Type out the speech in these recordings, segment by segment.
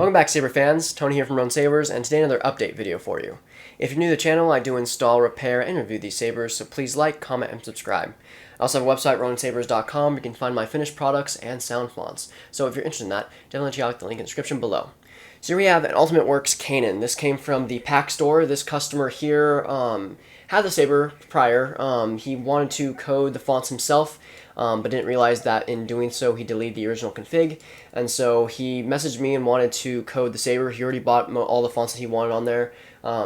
Welcome back, Saber fans. Tony here from Run Sabers, and today another update video for you. If you're new to the channel, I do install, repair, and review these sabers, so please like, comment, and subscribe. I also have a website, RunnSabers.com, where you can find my finished products and sound fonts. So if you're interested in that, definitely check out the link in the description below. So here we have an Ultimate Works Kanan. This came from the Pach store. This customer here had the Saber prior. He wanted to code the fonts himself, but didn't realize that in doing so he deleted the original config, and so he messaged me and wanted to code the Saber. He already bought all the fonts that he wanted on there,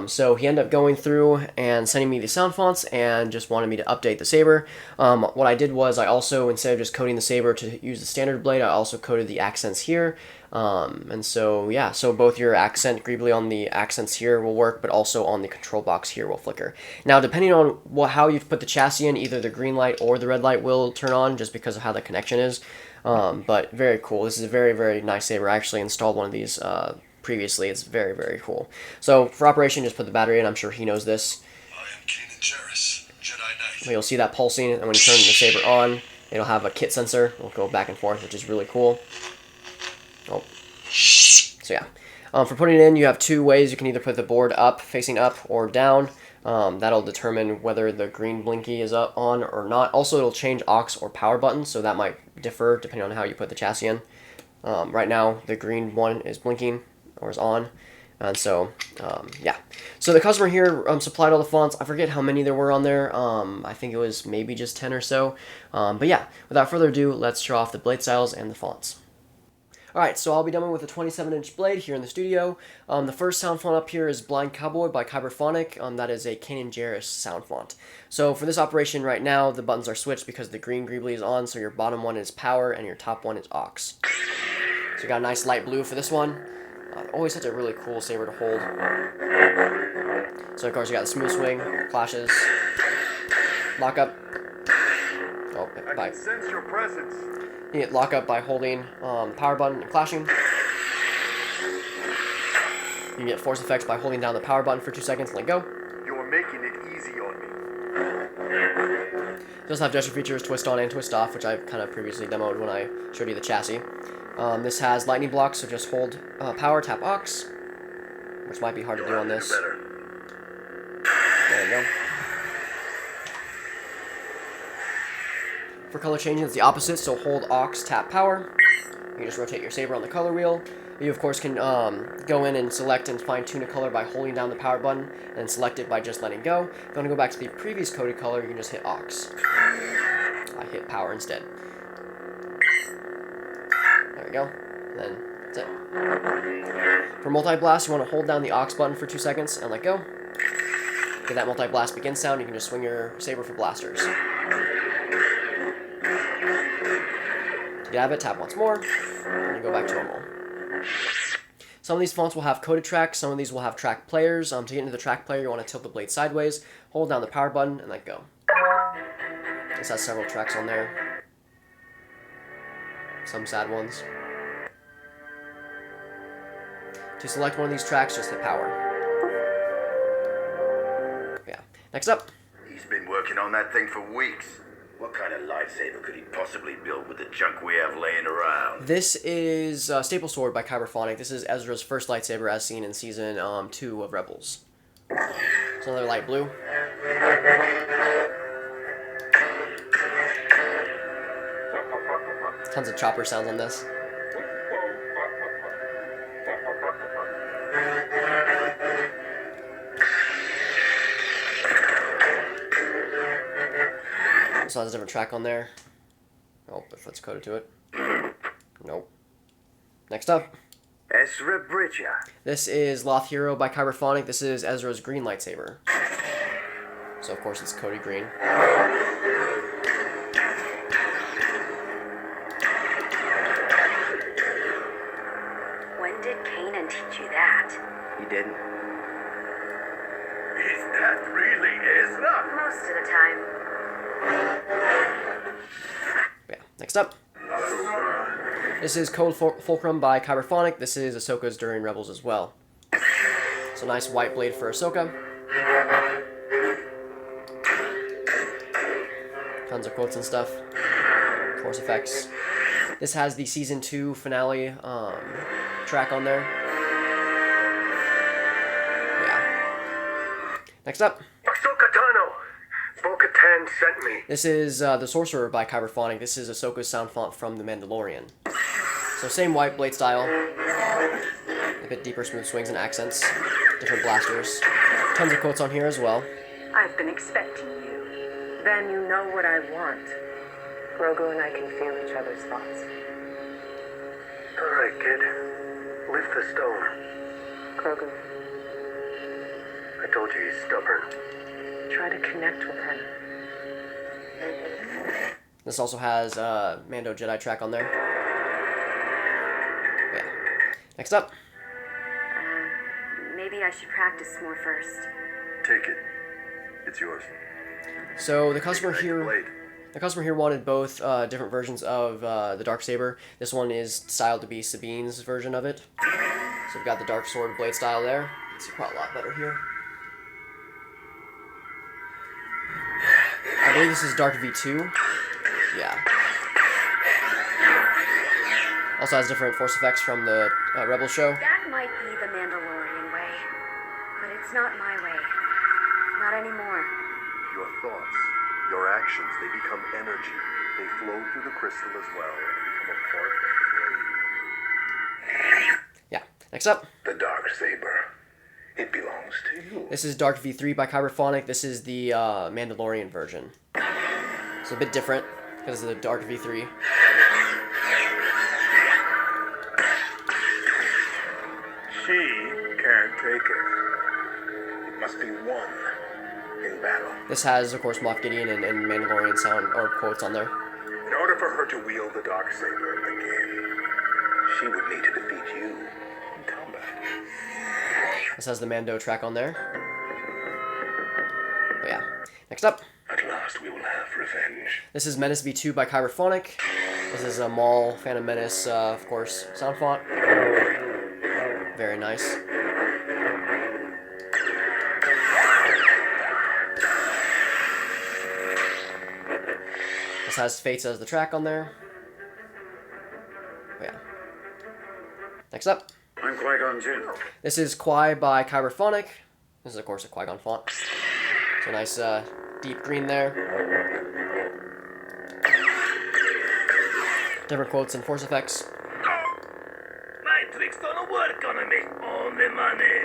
so he ended up going through and sending me the sound fonts and just wanted me to update the Saber. What I did was I also, instead of just coding the Saber to use the standard blade, I also coded the accents here. And so yeah, so both your accent greebly on the accents here will work, but also on the control box here will flicker. Now depending on how you've put the chassis in, either the green light or the red light will turn on just because of how the connection is. But very cool. This is a very, very nice Saber. I actually installed one of these previously. It's very, very cool. So for operation, just put the battery in. I'm sure he knows this. I am Kanan, Jedi Knight. You'll see that pulsing, and when you turn the Saber on, it'll have a kit sensor. It'll go back and forth, which is really cool. Oh. So yeah, for putting it in, you have two ways. You can either put the board up, facing up, or down. That'll determine whether the green blinky is up on or not. Also, it'll change aux or power buttons, so that might differ depending on how you put the chassis in. Right now, the green one is blinking or is on, and so yeah. So the customer here supplied all the fonts. I forget how many there were on there. I think it was maybe just 10 or so. But yeah, without further ado, let's show off the blade styles and the fonts. Alright, so I'll be demoing with a 27-inch blade here in the studio. The first sound font up here is Blind Cowboy by Kyberphonic. That is a Kanan sound font. So for this operation right now, the buttons are switched because the green greebly is on, so your bottom one is power and your top one is aux. So you got a nice light blue for this one. Always such a really cool Saber to hold. So of course you got the smooth swing, flashes, lock up. Oh, bye. I can sense your presence. You get lock up by holding the power button and flashing. You can get force effects by holding down the power button for 2 seconds and let go. You are making it easy on me. It does have gesture features, twist on and twist off, which I've kind of previously demoed when I showed you the chassis. This has lightning blocks, so just hold power, tap aux, which might be hard to do on this. There you go. For color changing, it's the opposite, so hold aux, tap power. You can just rotate your Saber on the color wheel. You, of course, can go in and select and fine-tune a color by holding down the power button, and select it by just letting go. If you want to go back to the previous coded color, you can just hit aux. I hit power instead. There we go. And then that's it. For multi-blast, you want to hold down the aux button for 2 seconds and let go. Get that multi-blast begin sound, you can just swing your Saber for blasters. To get out of it, tap once more, and you go back to normal. Some of these fonts will have coded tracks, some of these will have track players. To get into the track player, you want to tilt the blade sideways, hold down the power button, and let go. This has several tracks on there. Some sad ones. To select one of these tracks, just hit power. Yeah. Next up. He's been working on that thing for weeks. What kind of lightsaber could he possibly build with the junk we have laying around? This is Staple Sword by Kyberphonic. This is Ezra's first lightsaber as seen in Season 2 of Rebels. So another light blue. Tons of chopper sounds on this. So has a different track on there. Oh, but let's code it to it. Nope. Next up. Ezra Bridger. This is Loth Hero by Kyberphonic. This is Ezra's green lightsaber. So of course it's coded green. When did Kanan teach you that? He didn't. Is that really Ezra? Most of the time. Yeah, next up. This is Code Fulcrum by Kyberphonic. This is Ahsoka's during Rebels as well. So nice white blade for Ahsoka. Tons of quotes and stuff. Force effects. This has the Season 2 finale track on there. Yeah. Next up. Ahsoka Tano! Bo-Katan sent me. This is The Sorcerer by Kyberphonic. This is Ahsoka's sound font from The Mandalorian. So same white blade style. A bit deeper smooth swings and accents. Different blasters. Tons of quotes on here as well. I've been expecting you. Then you know what I want. Grogu and I can feel each other's thoughts. All right, kid. Lift the stone. Grogu, I told you he's stubborn. try to connect with him. This also has Mando Jedi track on there. Yeah. Next up. Maybe I should practice more first. Take it. It's yours. So the customer here. Blade. The customer here wanted both different versions of the Dark Saber. This one is styled to be Sabine's version of it. So we've got the Dark Sword blade style there. You can see quite a lot better here. I believe this is Dark V2. Yeah. Also has different force effects from the Rebel show. That might be the Mandalorian way, but it's not my way. Not anymore. Your thoughts, your actions, they become energy. They flow through the crystal as well and become a part of the brain. Yeah. Next up. The Dark Saber. It belongs to you. This is Dark V3 by Kyberphonic. This is the Mandalorian version. It's a bit different because of the Dark V3. She can't take it. It must be won in battle. This has, of course, Moff Gideon and Mandalorian sound or quotes on there. In order for her to wield the Dark Saber again, she would need to defeat you in combat. This has the Mando track on there. But yeah. Next up. At last we will have revenge. This is Menace V2 by Kyberphonic. This is a Maul, Phantom Menace, of course, sound font. Very nice. This has Fates as the track on there. But yeah. Next up. I'm Qui-Gon Jinn. This is Qui by Kyberphonic. This is, of course, a Qui-Gon font. So nice deep green there. Different quotes and force effects. My tricks don't work on me. Only money.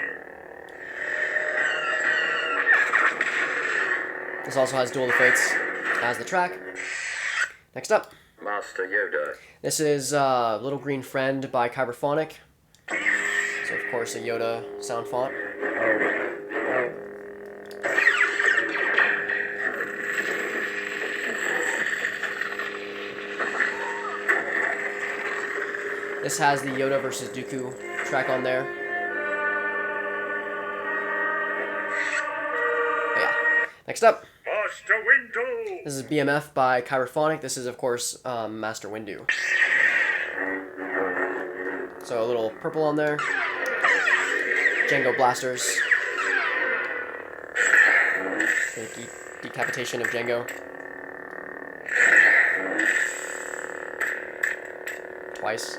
This also has Duel of the Fates as the track. Next up. Master Yoda. This is Little Green Friend by Kyberphonic. So, of course, a Yoda sound font. This has the Yoda versus Dooku track on there. But yeah. Next up. Master Windu. This is BMF by Kyberphonic. This is, of course, Master Windu. So a little purple on there. Jango blasters. The decapitation of Jango. Twice.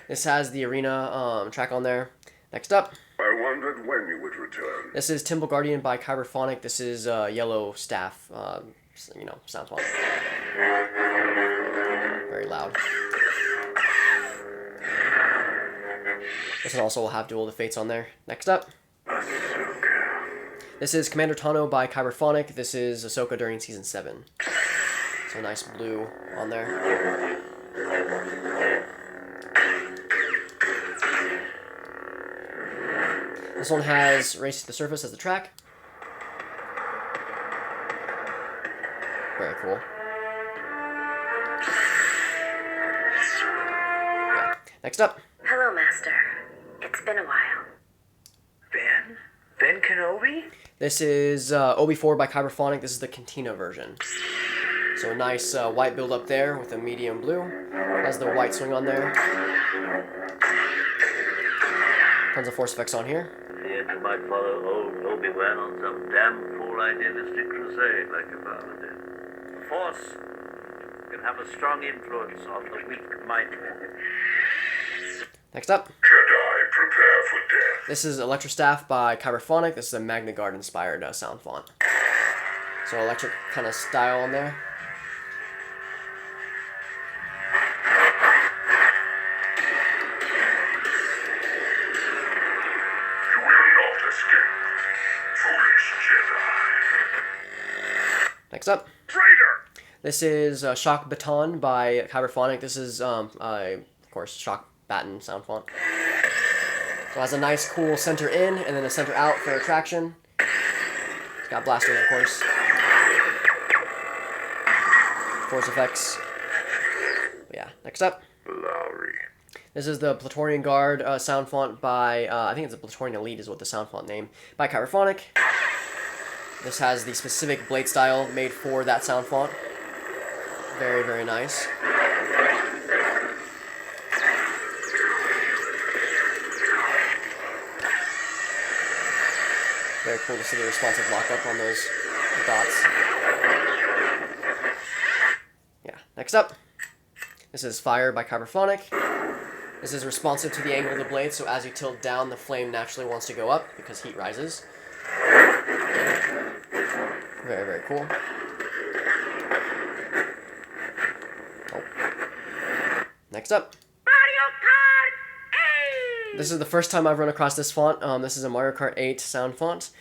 This has the arena track on there. Next up. I wondered when you would return. This is Temple Guardian by Kyberphonic. This is yellow staff, sound font. Very loud. This one also will have Duel of the Fates on there. Next up. Ahsoka. This is Commander Tano by Kyberphonic. This is Ahsoka during Season 7. So nice blue on there. This one has Race to the Surface as the track. Very cool. Yeah. Next up. Hello, Master. It's been a while. Ben Kenobi? This is OB4 by Kyberphonic. This is the Cantina version. So a nice white build up there with a medium blue. Has the white swing on there. Tons of force effects on here. Feared you might follow old Obi-Wan on some damn fool idealistic crusade like your father did. The Force can have a strong influence on the weak-minded. Next up, Jedi, prepare for death. this is Electro Staff by Kyberphonic. This is a Magna Guard inspired sound font. So electric kind of style on there. You will not escape, foolish Jedi. Next up, Traitor! this is Shock Baton by Kyberphonic. This is, of course, Shock Baton sound font. So it has a nice, cool center in and then a center out for traction. It's got blasters, of course. Force effects. But yeah, next up. Lowry. This is the Praetorian Guard sound font by, I think it's a Praetorian Elite is what the sound font name, by Kyberphonic. This has the specific blade style made for that sound font. Very, very nice. Very cool to see the responsive lockup on those dots. Yeah, next up. This is Fire by Kyberphonic. This is responsive to the angle of the blade, so as you tilt down, the flame naturally wants to go up because heat rises. Very, very cool. Oh. Next up. This is the first time I've run across this font. This is a Mario Kart 8 sound font.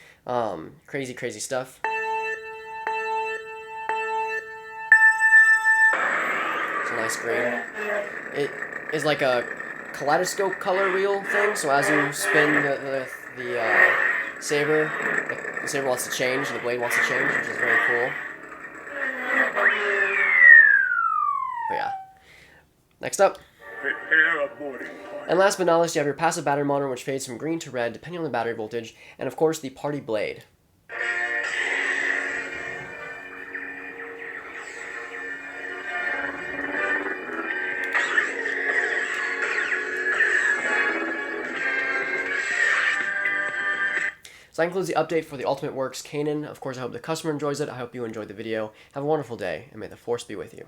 Crazy, crazy stuff. It's a nice green. It is like a kaleidoscope color wheel thing, so as you spin the saber, the saber wants to change, and the blade wants to change, which is very cool. But yeah. Next up. And last but not least, you have your passive battery monitor, which fades from green to red, depending on the battery voltage, and of course, the party blade. So that concludes the update for the Ultimate Works Kanan. Of course, I hope the customer enjoys it. I hope you enjoyed the video. Have a wonderful day, and may the Force be with you.